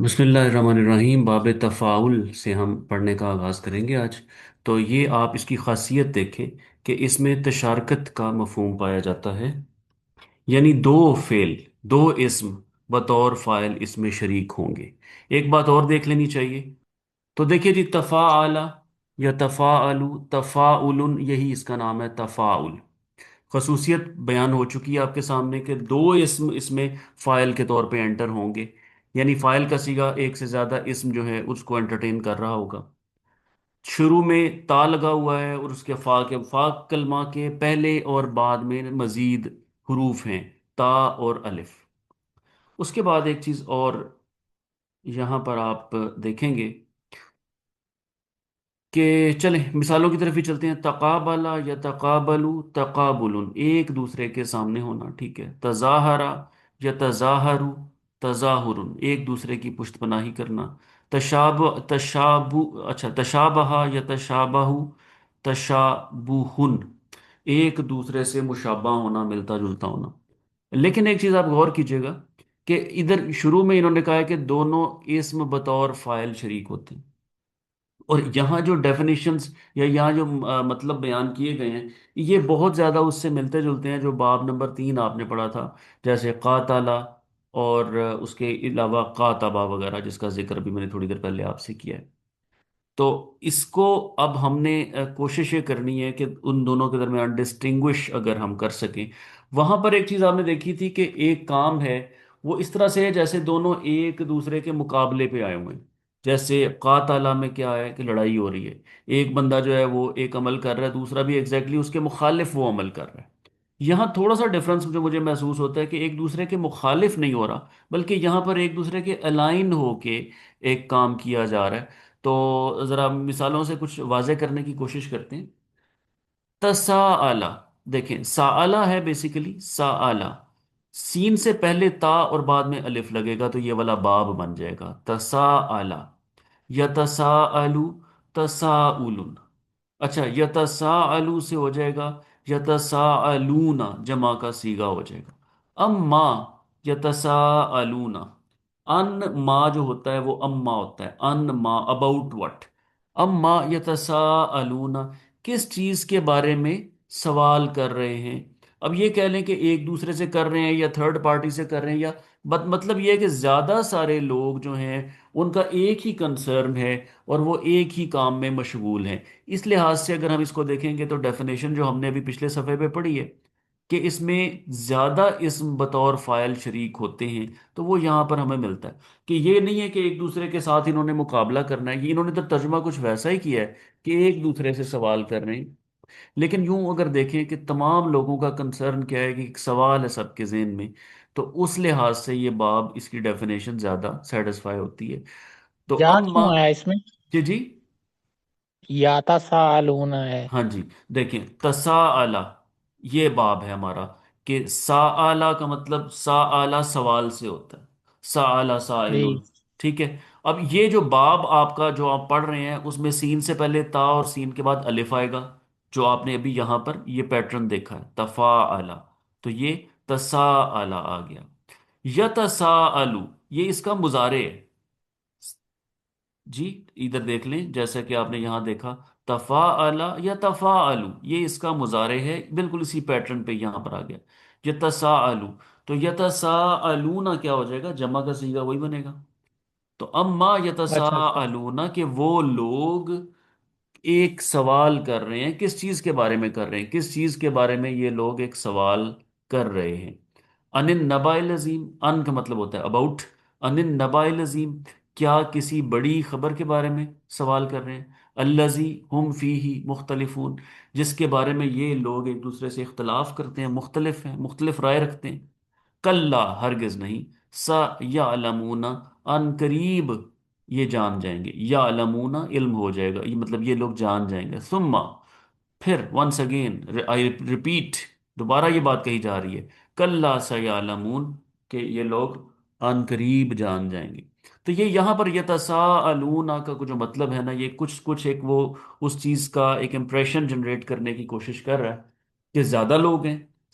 بسم اللہ الرحمن الرحیم، باب تفاعل سے ہم پڑھنے کا آغاز کریں گے آج۔ تو یہ آپ اس کی خاصیت دیکھیں کہ اس میں تشارکت کا مفہوم پایا جاتا ہے، یعنی دو فعل، دو اسم بطور فاعل اس میں شریک ہوں گے۔ ایک بات اور دیکھ لینی چاہیے، تو دیکھیے جی، تفاعل یا تفاعل، تفاعل یہی اس کا نام ہے، تفاعل۔ خصوصیت بیان ہو چکی ہے آپ کے سامنے کہ دو اسم اس میں فائل کے طور پہ انٹر ہوں گے، یعنی فائل کا صیغہ ایک سے زیادہ اسم جو ہے اس کو انٹرٹین کر رہا ہوگا۔ شروع میں تا لگا ہوا ہے اور اس کے فا کلمہ کے پہلے اور بعد میں مزید حروف ہیں، تا اور الف۔ اس کے بعد ایک چیز اور یہاں پر آپ دیکھیں گے کہ چلیں مثالوں کی طرف ہی چلتے ہیں۔ تقابلا یا تقابلو، تقابل ایک دوسرے کے سامنے ہونا، ٹھیک ہے۔ تظاہرا یا تظاہرو، تظاہر ایک دوسرے کی پشت پناہی کرنا۔ تشابہ یا تشابہ، تشابہن ایک دوسرے سے مشابہ ہونا، ملتا جلتا ہونا۔ لیکن ایک چیز آپ غور کیجئے گا کہ ادھر شروع میں انہوں نے کہا ہے کہ دونوں اسم بطور فاعل شریک ہوتے ہیں، اور یہاں جو ڈیفینیشنز یا یہاں جو مطلب بیان کیے گئے ہیں، یہ بہت زیادہ اس سے ملتے جلتے ہیں جو باب نمبر 3 آپ نے پڑھا تھا، جیسے قاتلہ اور اس کے علاوہ قاتبہ وغیرہ، جس کا ذکر بھی میں نے تھوڑی دیر پہلے آپ سے کیا ہے۔ تو اس کو اب ہم نے کوشش یہ کرنی ہے کہ ان دونوں کے درمیان ڈسٹنگوش اگر ہم کر سکیں۔ وہاں پر ایک چیز آپ نے دیکھی تھی کہ ایک کام ہے وہ اس طرح سے ہے جیسے دونوں ایک دوسرے کے مقابلے پہ آئے ہوئے ہیں۔ جیسے قاتلہ میں کیا ہے کہ لڑائی ہو رہی ہے، ایک بندہ جو ہے وہ ایک عمل کر رہا ہے، دوسرا بھی ایگزیکٹلی اس کے مخالف وہ عمل کر رہا ہے۔ یہاں تھوڑا سا ڈفرنس جو مجھے محسوس ہوتا ہے کہ ایک دوسرے کے مخالف نہیں ہو رہا، بلکہ یہاں پر ایک دوسرے کے الائن ہو کے ایک کام کیا جا رہا ہے۔ تو ذرا مثالوں سے کچھ واضح کرنے کی کوشش کرتے ہیں۔ تساءلہ، دیکھیں ساءلہ ہے بیسیکلی، ساءلہ سین سے پہلے تا اور بعد میں الف لگے گا تو یہ والا باب بن جائے گا، تساءلہ۔ یتساءلو، تساؤل۔ اچھا، یتساءلو سے ہو جائے گا یتساءلون، جمع کا صیغہ ہو جائے گا۔ اما یتساءلون، ان ما جو ہوتا ہے وہ اما ہوتا ہے، ان ما اباؤٹ وٹ۔ اما یتساءلون، کس چیز کے بارے میں سوال کر رہے ہیں؟ اب یہ کہہ لیں کہ ایک دوسرے سے کر رہے ہیں یا تھرڈ پارٹی سے کر رہے ہیں، یا مطلب یہ ہے کہ زیادہ سارے لوگ جو ہیں ان کا ایک ہی کنسرن ہے اور وہ ایک ہی کام میں مشغول ہیں۔ اس لحاظ سے اگر ہم اس کو دیکھیں گے تو ڈیفینیشن جو ہم نے ابھی پچھلے صفحے پہ پڑھی ہے کہ اس میں زیادہ اسم بطور فاعل شریک ہوتے ہیں، تو وہ یہاں پر ہمیں ملتا ہے کہ یہ نہیں ہے کہ ایک دوسرے کے ساتھ انہوں نے مقابلہ کرنا ہے، یہ انہوں نے تو ترجمہ کچھ ویسا ہی کیا ہے کہ ایک دوسرے سے سوال کر رہے ہیں۔ لیکن یوں اگر دیکھیں کہ تمام لوگوں کا کنسرن کیا ہے کہ ایک سوال ہے سب کے ذہن میں، تو اس لحاظ سے یہ باب اس کی ڈیفینیشن زیادہ سیٹسفائی ہوتی ہے۔ تو یا اما، کیوں آیا اس میں؟ جی جی، یا تساءلون ہے؟ ہاں جی، دیکھیں تساءلہ یہ باب ہے ہمارا، کہ ساءلہ کا مطلب ساءلہ سوال سے ہوتا ہے، ساءلہ جی، سائلون، ٹھیک ہے۔ اب یہ جو باب آپ کا جو آپ پڑھ رہے ہیں اس میں سین سے پہلے تا اور سین کے بعد الف آئے گا، جو آپ نے ابھی یہاں پر یہ پیٹرن دیکھا ہے تفاعلہ، تو یہ تساءلہ آ گیا۔ یتساءلو یہ اس کا مضارع ہے، جی ادھر دیکھ لیں جیسا کہ آپ نے یہاں دیکھا، تفاعل یا تفاعلو یہ اس کا مضارع ہے، بالکل اسی پیٹرن پہ یہاں پر آ گیا۔ یتساءلو، تو یتساءلون کیا ہو جائے گا؟ جمع کا صیغہ وہی بنے گا۔ تو اما اچھا اچھا، یتساءلون کہ وہ لوگ ایک سوال کر رہے ہیں، کس چیز کے بارے میں کر رہے ہیں؟ کس چیز کے بارے میں یہ لوگ ایک سوال کر رہے ہیں؟ ان النباء العظیم، ان کا مطلب ہوتا ہے اباؤٹ، ان النباء العظیم کیا کسی بڑی خبر کے بارے میں سوال کر رہے ہیں؟ الذی ہم فیہ مختلفون جس کے بارے میں یہ لوگ ایک دوسرے سے اختلاف کرتے ہیں، مختلف ہیں، مختلف رائے رکھتے ہیں۔ کلا ہرگز نہیں، سیعلمون ان قریب یہ جان جائیں گے، یعلمون علم ہو جائے گا، یہ مطلب یہ لوگ جان جائیں گے۔ ثم پھر ونس اگین آئی ریپیٹ، دوبارہ یہ بات کہی جا رہی ہے، کلا سیعلمون کہ یہ لوگ ان قریب جان جائیں گے۔ تو یہ یہاں پر یتساءلون کا جو مطلب ہے نا، یہ کچھ کچھ ایک وہ اس چیز کا ایک امپریشن جنریٹ کرنے کی کوشش کر رہا ہے کہ زیادہ لوگ ہیں،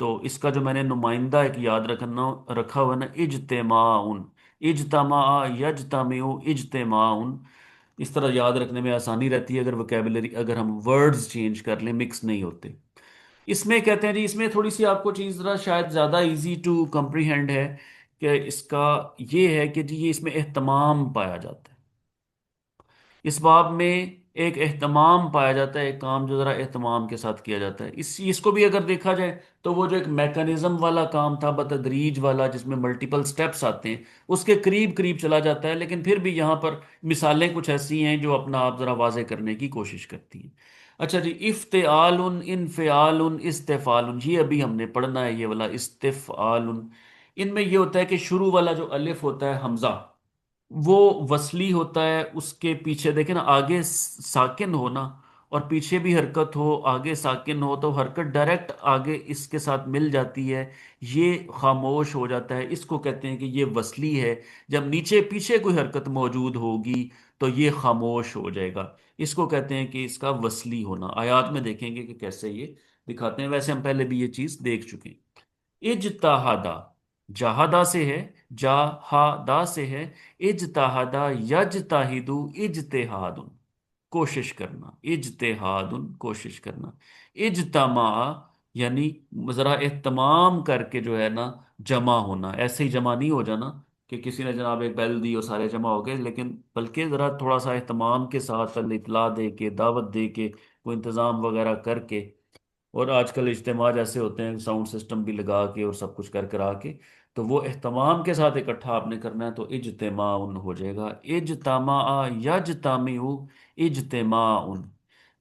تو اس کا جو میں نے نمائندہ ایک یاد رکھنا رکھا ہوا ہے نا، اجتماعن، اجتماع یجتمع اجتماعن، اس طرح یاد رکھنے میں آسانی رہتی ہے اگر وکیبلری، اگر ہم ورڈز چینج کر لیں، مکس نہیں ہوتے۔ اس میں کہتے ہیں جی، اس میں تھوڑی سی آپ کو چیز ذرا شاید زیادہ ایزی ٹو کمپریہینڈ ہے، کہ اس کا یہ ہے کہ جی یہ اس میں اہتمام پایا جاتا ہے، اس باب میں ایک اہتمام پایا جاتا ہے، ایک کام جو ذرا اہتمام کے ساتھ کیا جاتا ہے۔ اس چیز کو بھی اگر دیکھا جائے تو وہ جو ایک میکانزم والا کام تھا بتدریج والا، جس میں ملٹیپل سٹیپس آتے ہیں، اس کے قریب قریب چلا جاتا ہے، لیکن پھر بھی یہاں پر مثالیں کچھ ایسی ہیں جو اپنا آپ ذرا واضح کرنے کی کوشش کرتی ہیں۔ اچھا جی، افتعال، انفعال، استفعال، یہ ابھی ہم نے پڑھنا ہے، یہ والا استفعال۔ ان میں یہ ہوتا ہے کہ شروع والا جو الف ہوتا ہے حمزہ، وہ وصلی ہوتا ہے، اس کے پیچھے دیکھیں نا، آگے ساکن ہونا اور پیچھے بھی حرکت ہو، آگے ساکن ہو تو حرکت ڈائریکٹ آگے اس کے ساتھ مل جاتی ہے، یہ خاموش ہو جاتا ہے، اس کو کہتے ہیں کہ یہ وصلی ہے۔ جب نیچے پیچھے کوئی حرکت موجود ہوگی تو یہ خاموش ہو جائے گا، اس کو کہتے ہیں کہ اس کا وصلی ہونا۔ آیات میں دیکھیں گے کہ کیسے یہ دکھاتے ہیں، ویسے ہم پہلے بھی یہ چیز دیکھ چکے ہیں۔ اجتہادا، جہادا سے ہے، جاہادا سے ہے، اجتہادا یجتہدو اجتہاد، کوشش کرنا، اجتہاد کوشش کرنا، اجتماع یعنی ذرا اہتمام کر کے جو ہے نا جمع ہونا، ایسے ہی جمع نہیں ہو جانا کہ کسی نے جناب ایک بیل دی اور سارے جمع ہو گئے، لیکن بلکہ ذرا تھوڑا سا اہتمام کے ساتھ اطلاع دے کے، دعوت دے کے، کوئی انتظام وغیرہ کر کے، اور آج کل اجتماع جیسے ہوتے ہیں ساؤنڈ سسٹم بھی لگا کے اور سب کچھ کر کرا کے، تو وہ اہتمام کے ساتھ اکٹھا آپ نے کرنا ہے تو اجتماع ہو جائے گا۔ اجتماع یجتمع اجتماع،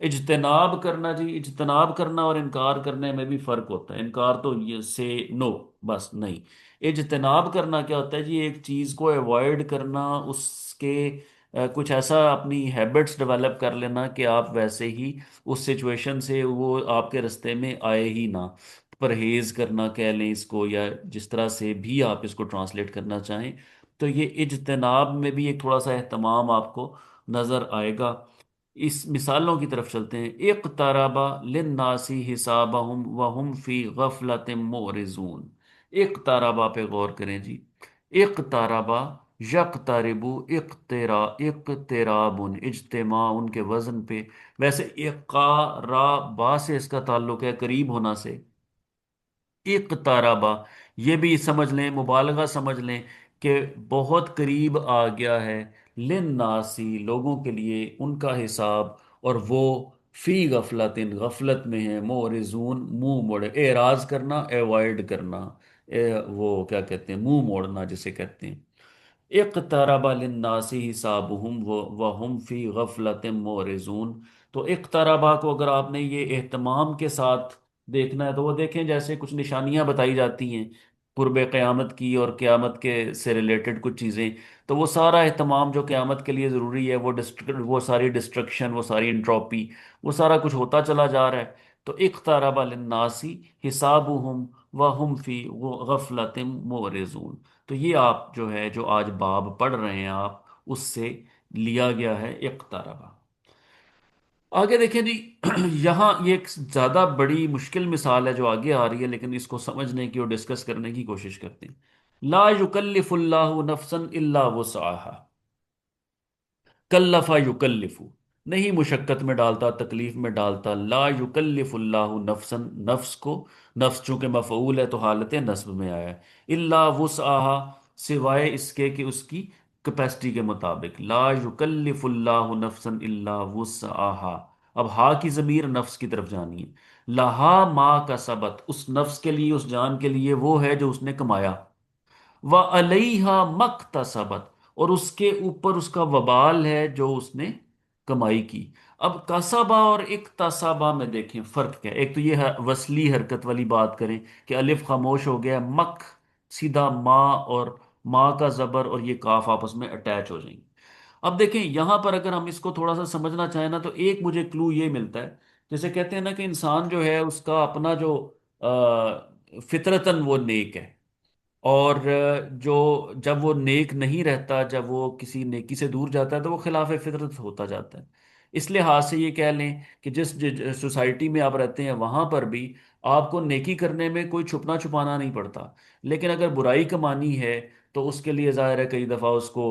اجتناب کرنا جی، اجتناب کرنا اور انکار کرنے میں بھی فرق ہوتا ہے۔ انکار تو یہ سے نو، بس نہیں، اجتناب کرنا کیا ہوتا ہے جی؟ ایک چیز کو ایوائڈ کرنا، اس کے کچھ ایسا اپنی ہیبٹس ڈیولپ کر لینا کہ آپ ویسے ہی اس سچویشن سے وہ آپ کے رستے میں آئے ہی نہ، پرہیز کرنا کہہ لیں اس کو، یا جس طرح سے بھی آپ اس کو ٹرانسلیٹ کرنا چاہیں، تو یہ اجتناب میں بھی ایک تھوڑا سا اہتمام آپ کو نظر آئے گا۔ اس مثالوں کی طرف چلتے ہیں۔ اقترب للناس حسابہم وہم فی غفلت معرضون، اقتربا پہ غور کریں جی، اقتربا یقتربو اقتراب، اجتماع ان کے وزن پہ، ویسے اقاربا سے اس کا تعلق ہے قریب ہونا سے، اقتربا یہ بھی سمجھ لیں، مبالغہ سمجھ لیں کہ بہت قریب آ گیا ہے، للناسی لوگوں کے لیے، ان کا حساب، اور وہ فی غفلت غفلت میں ہیں، معرضون منہ موڑے، اعراض کرنا، ایوائڈ کرنا، وہ کیا کہتے ہیں، منہ موڑنا جسے کہتے ہیں۔ اقترب للناس حسابهم وهم فی غفلت معرضون، تو اقتربا کو اگر آپ نے یہ اہتمام کے ساتھ دیکھنا ہے تو وہ دیکھیں جیسے کچھ نشانیاں بتائی جاتی ہیں قرب قیامت کی اور قیامت کے سے ریلیٹڈ کچھ چیزیں، تو وہ سارا اہتمام جو قیامت کے لیے ضروری ہے، وہ ساری ڈسٹرکشن، وہ ساری انٹروپی، وہ سارا کچھ ہوتا چلا جا رہا ہے۔ تو اقترب للناس حسابهم وهم فی غفلت معرضون، تو یہ آپ جو ہے جو آج باب پڑھ رہے ہیں آپ، اس سے لیا گیا ہے اقتربا۔ آگے دیکھیں جی، یہاں یہ ایک زیادہ بڑی مشکل مثال ہے جو آگے آ رہی ہے، لیکن اس کو سمجھنے کی اور ڈسکس کرنے کی کوشش کرتے ہیں۔ لا یکلف اللہ نفسا الا وسعها، کلفا یکلف، نہیں مشقت میں ڈالتا، تکلیف میں ڈالتا، لا یکلف اللہ نفسا، نفس کو، نفس چونکہ مفعول ہے تو حالت نصب میں آیا ہے، الا وسعها سوائے اس کے کہ اس کی کیپیسٹی کے مطابق، لا یکلف اللہ نفسا الا وسعها، اب ہا کی ضمیر نفس کی طرف جانی ہے، لہا ما کسبت، اس نفس کے لیے، اس جان کے لیے وہ ہے جو اس نے کمایا، وَعَلَيْهَا مَكْتَسَبَتْ، اور اس کے اوپر اس کا وبال ہے جو اس نے کمائی کی۔ اب کسبہ اور اکتسبہ میں دیکھیں فرق کیا ہے۔ ایک تو یہ وصلی حرکت والی بات کریں کہ الف خاموش ہو گیا، مک سیدھا ما، اور ما کا زبر اور یہ کاف آپس میں اٹیچ ہو جائیں گے۔ اب دیکھیں یہاں پر اگر ہم اس کو تھوڑا سا سمجھنا چاہیں نا، تو ایک مجھے کلو یہ ملتا ہے، جیسے کہتے ہیں نا کہ انسان جو ہے اس کا اپنا جو فطرتاً وہ نیک ہے، اور جو جب وہ نیک نہیں رہتا، جب وہ کسی نیکی سے دور جاتا ہے تو وہ خلاف فطرت ہوتا جاتا ہے۔ اس لحاظ سے یہ کہہ لیں کہ جس سوسائٹی میں آپ رہتے ہیں وہاں پر بھی آپ کو نیکی کرنے میں کوئی چھپنا چھپانا نہیں پڑتا، لیکن اگر برائی کمانی ہے تو اس کے لیے ظاہر ہے کئی دفعہ اس کو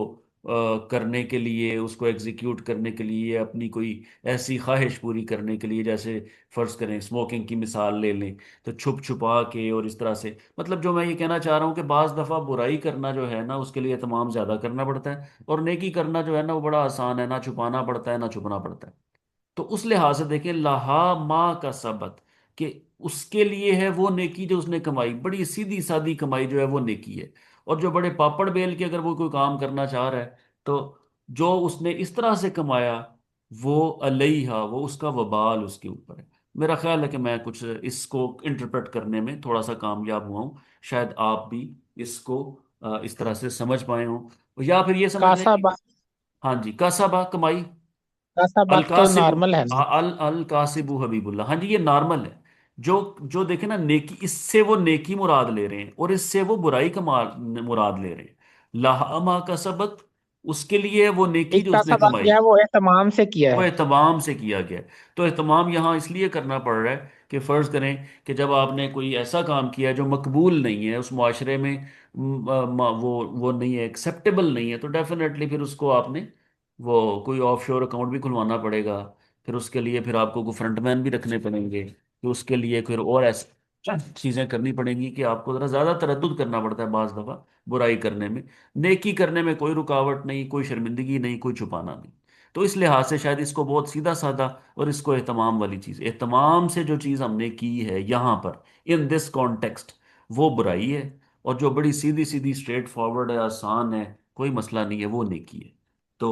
کرنے کے لیے، اس کو ایگزیکیوٹ کرنے کے لیے، اپنی کوئی ایسی خواہش پوری کرنے کے لیے، جیسے فرض کریں اسموکنگ کی مثال لے لیں، تو چھپ چھپا کے اور اس طرح سے، مطلب جو میں یہ کہنا چاہ رہا ہوں کہ بعض دفعہ برائی کرنا جو ہے نا اس کے لیے اہتمام زیادہ کرنا پڑتا ہے، اور نیکی کرنا جو ہے نا وہ بڑا آسان ہے، نہ چھپانا پڑتا ہے نہ چھپنا پڑتا ہے۔ تو اس لحاظ سے دیکھیں لہا ما کا سبت، کہ اس کے لیے ہے وہ نیکی جو اس نے کمائی، بڑی سیدھی سادی کمائی جو ہے وہ نیکی ہے۔ اور جو بڑے پاپڑ بیل کے اگر وہ کوئی کام کرنا چاہ رہا ہے، تو جو اس نے اس طرح سے کمایا وہ علیہ، وہ اس کا وبال اس کے اوپر ہے۔ میرا خیال ہے کہ میں کچھ اس کو انٹرپریٹ کرنے میں تھوڑا سا کامیاب ہوا ہوں، شاید آپ بھی اس کو اس طرح سے سمجھ پائے ہوں، یا پھر یہ سمجھ لیں کہ کاسا ہاں جی کسبہ کمائی، کاسا بات تو القاسب، نارمل ہے نا؟ القاسب حبیب اللہ، ہاں جی یہ نارمل ہے۔ جو جو دیکھیں نا نیکی، اس سے وہ نیکی مراد لے رہے ہیں اور اس سے وہ برائی کا مراد لے رہے ہیں۔ لہما کا سبق، اس کے لیے وہ نیکی جو اس نے اکتسابہ کمائی کیا ہے وہ اہتمام سے کیا وہ ہے۔ اہتمام سے کیا گیا ہے۔ تو اہتمام یہاں اس لیے کرنا پڑ رہا ہے کہ فرض کریں کہ جب آپ نے کوئی ایسا کام کیا جو مقبول نہیں ہے اس معاشرے میں، وہ نہیں ہے، ایکسیپٹیبل نہیں ہے، تو ڈیفینیٹلی پھر اس کو آپ نے وہ کوئی آف شور اکاؤنٹ بھی کھلوانا پڑے گا، پھر اس کے لیے پھر آپ کو کوئی فرنٹ مین بھی رکھنے پڑیں گے، کہ اس کے لیے پھر اور ایسے چیزیں کرنی پڑیں گی کہ آپ کو ذرا زیادہ تردد کرنا پڑتا ہے بعض دفعہ برائی کرنے میں۔ نیکی کرنے میں کوئی رکاوٹ نہیں، کوئی شرمندگی نہیں، کوئی چھپانا نہیں۔ تو اس لحاظ سے شاید اس کو بہت سیدھا سادہ، اور اس کو اہتمام والی چیز، اہتمام سے جو چیز ہم نے کی ہے یہاں پر ان دس کانٹیکسٹ، وہ برائی ہے، اور جو بڑی سیدھی سیدھی اسٹریٹ فارورڈ ہے، آسان ہے، کوئی مسئلہ نہیں ہے، وہ نیکی ہے۔ تو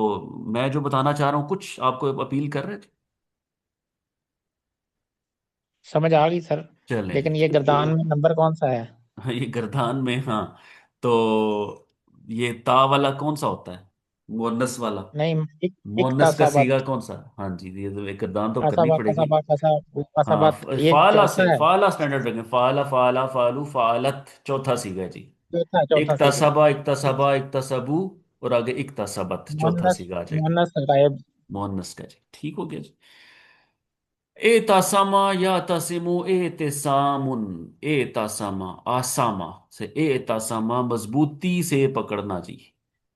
میں جو بتانا چاہ رہا ہوں کچھ آپ کو اپیل کر رہے تھے؟ سمجھ آ گئی سر، چلیں لیکن یہ جی، گردان میں نمبر کون سا ہے؟ ہاں یہ گردان میں، ہاں تو یہ تا والا کون سا ہوتا ہے؟ مونس والا؟ نہیں، مونس کا اکتسابات، سیگا کون سا؟ ہاں جی یہ تو ایک گردان تو کرنی کسبہ پڑے گی۔ کسبہ ہاں کسبات یہ فعلا چوتھا سے، ہے، فعلا سٹینڈرڈ رکھیں، فعلا فعلا فعلو فعلت، چوتھا سیگا جی۔ چوتھا سی گا، اکتسبا اکتسبا اکتسبو، اور آگے اکتسبت، چوتھا مونس سیگا آ جائے گا۔ مونس غائب۔ مونس کا جی ٹھیک ہو گیا جی۔ اے تاسما یا تاسمو اے تسامن، اے تاسما آساما سے، اے تاسما مضبوطی سے پکڑنا جی،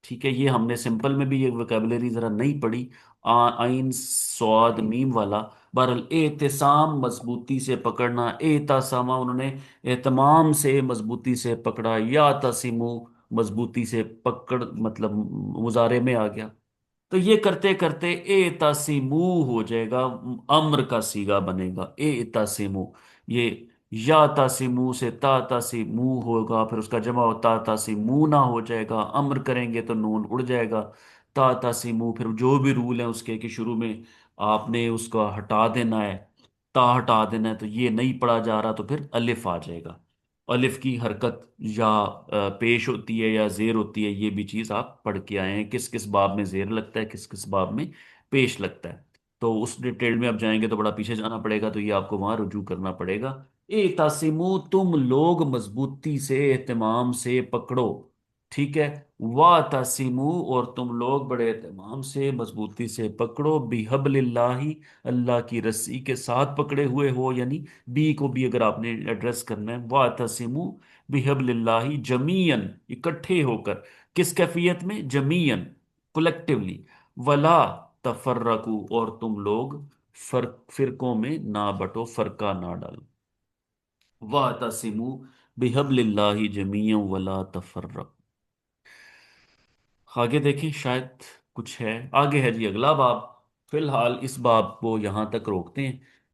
ٹھیک ہے۔ یہ ہم نے سمپل میں بھی یہ ویکیبلری ذرا نہیں پڑھی، آئین سواد میم والا، بہرحال اعتصام مضبوطی سے پکڑنا، اے تاسما انہوں نے اہتمام سے مضبوطی سے پکڑا، یا تسمو مضبوطی سے پکڑ، مطلب مضارع میں آ گیا۔ تو یہ کرتے کرتے اے تاسیمو ہو جائے گا، امر کا سیگا بنے گا اے تاسیمو۔ یہ یا تاسیمو سے تا تاسیمو ہوگا، پھر اس کا جمع تا تاسیمو نہ ہو جائے گا، امر کریں گے تو نون اڑ جائے گا، تا تاسیمو، پھر جو بھی رول ہیں اس کے کہ شروع میں آپ نے اس کا ہٹا دینا ہے، تا ہٹا دینا ہے، تو یہ نہیں پڑھا جا رہا تو پھر الف آ جائے گا۔ الف کی حرکت یا پیش ہوتی ہے یا زیر ہوتی ہے، یہ بھی چیز آپ پڑھ کے آئے ہیں، کس کس باب میں زیر لگتا ہے، کس کس باب میں پیش لگتا ہے۔ تو اس ڈیٹیل میں آپ جائیں گے تو بڑا پیچھے جانا پڑے گا، تو یہ آپ کو وہاں رجوع کرنا پڑے گا۔ اے تاسمو تم لوگ مضبوطی سے اہتمام سے پکڑو، ٹھیک ہے۔ وا تاسمو اور تم لوگ بڑے اہتمام سے مضبوطی سے پکڑو، بحبل اللہ، اللہ کی رسی کے ساتھ پکڑے ہوئے ہو، یعنی بی کو بھی اگر آپ نے ایڈریس کرنا ہے، وَاعْتَصِمُوا بِحَبْلِ اللَّهِ جَمِيعًا، اکٹھے ہو کر، کس کیفیت میں؟ جمیعاً، کلیکٹیولی، ولا تفرقوا، اور تم لوگ فرقوں میں نہ بٹو، فرقہ نہ ڈالو، وَاعْتَصِمُوا بِحَبْلِ اللَّهِ جَمِيعًا وَلَا تَفَرَّقُوا۔ آگے دیکھیں شاید کچھ ہے، آگے ہے جی اگلا باب، فی الحال اس باب کو یہاں تک روکتے ہیں،